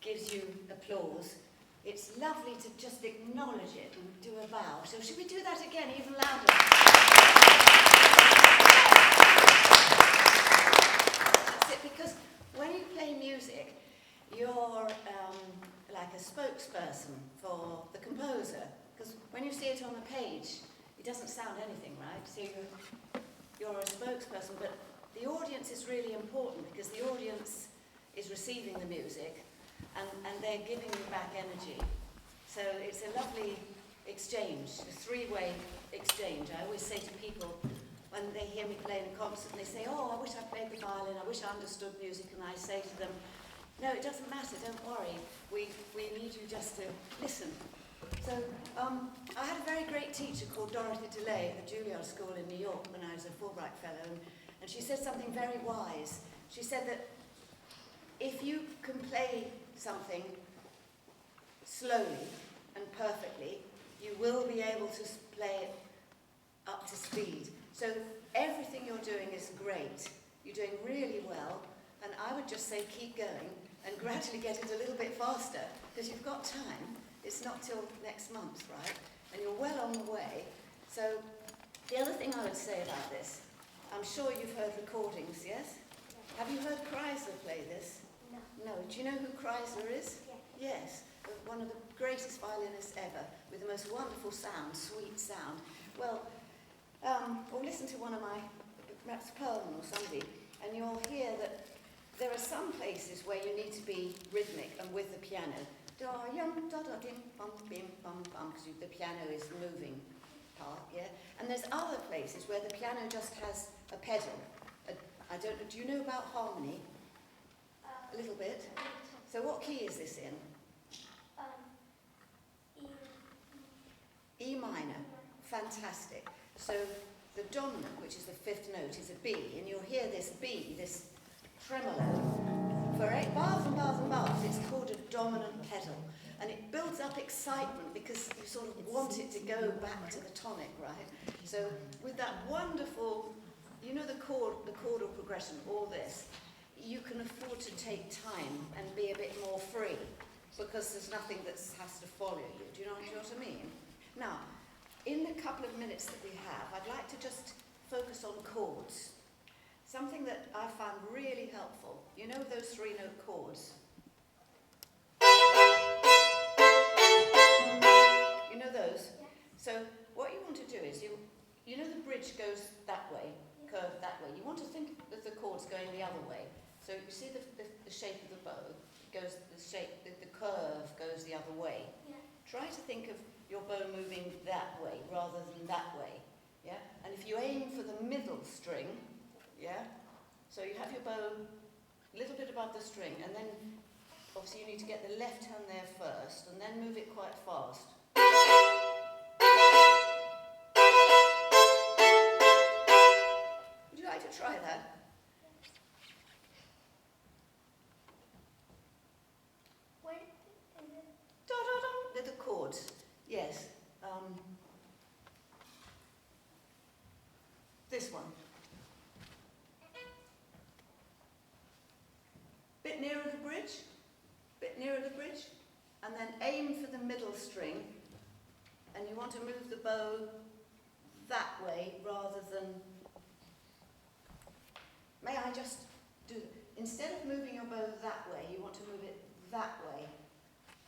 gives you applause, it's lovely to just acknowledge it and do a bow. So should we do that again, even louder? That's it, because when you play music, you're like a spokesperson for the composer. Because when you see it on the page, it doesn't sound anything, right? So you're a spokesperson, but the audience is really important because the audience is receiving the music and they're giving you back energy. So it's a lovely exchange, a three-way exchange. I always say to people when they hear me play in a concert and they say, oh, I wish I played the violin, I wish I understood music, and I say to them, no, it doesn't matter, don't worry. We need you just to listen. So I had a very great teacher called Dorothy DeLay at the Juilliard School in New York when I was a Fulbright Fellow, and she said something very wise. She said that if you can play something slowly and perfectly, you will be able to play it up to speed. So everything you're doing is great. You're doing really well, and I would just say keep going and gradually get it a little bit faster, because you've got time. It's not till next month, right? And you're well on the way. So the other thing I would say about this, I'm sure you've heard recordings, yes? Yeah. Have you heard Chrysler play this? No. No. Do you know who Chrysler is? Yeah. Yes. One of the greatest violinists ever, with the most wonderful sound, sweet sound. Well, or listen to one of my perhaps Pearlman or somebody, and you'll hear that there are some places where you need to be rhythmic and with the piano. Da yum da da dim bum bim bum bum, because the piano is moving part, yeah. And there's other places where the piano just has a pedal. I don't know. Do you know about harmony? A little bit. So what key is this in? E minor. Fantastic. So the dominant, which is the fifth note, is a B, and you'll hear this B, this tremolo. For 8 bars and bars and bars, it's called a dominant pedal, and it builds up excitement because you sort of want it to go back to the tonic, right? So with that wonderful, you know, the chordal progression, all this, you can afford to take time and be a bit more free because there's nothing that has to follow you. Do you know what I mean? Now, in the couple of minutes that we have, I'd like to just focus on chords. Something that I found really helpful. You know those 3-note chords? You know those? Yeah. So what you want to do is, you know the bridge goes that way, curved that way. You want to think of the chords going the other way. So you see the shape of the bow, it goes, the curve goes the other way. Yeah. Try to think of your bow moving that way rather than that way. Yeah? And if you aim for the middle string, yeah? So you have your bow a little bit above the string, and then obviously you need to get the left hand there first, and then move it quite fast. Would you like to try that? Where is it? Da da da. They're the chords. Yes. This one. Bit nearer the bridge, and then aim for the middle string, and you want to move the bow that way rather than, may I just do, instead of moving your bow that way, you want to move it that way,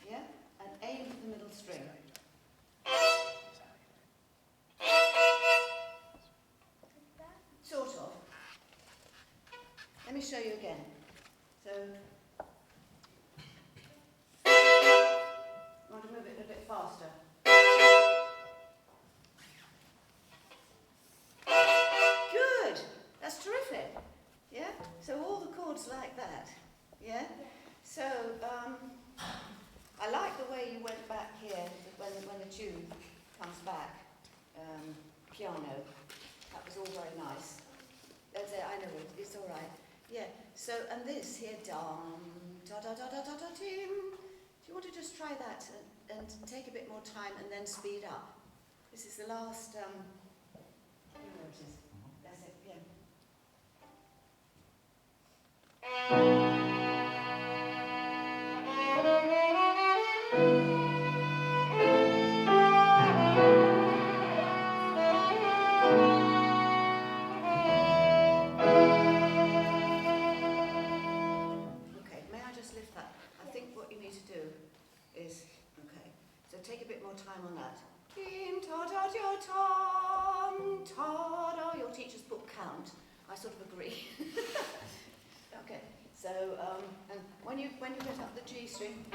yeah? And aim for the middle string. Sort of. Let me show you again. So, I want to move it a bit faster. Good! That's terrific. Yeah? So all the chords like that. Yeah? So, I like the way you went back here when the tune comes back. Piano. That was all very nice. That's it, I know it. It's all right. Yeah. So, and this here, dum, da da da da da da dim. Do you want to just try that and take a bit more time and then speed up? This is the last. You know what it is. That's it. Yeah. Take a bit more time on that. Tim, ta da da tam, ta da. Your teacher's book count. I sort of agree. Okay. So and when you get up the G string.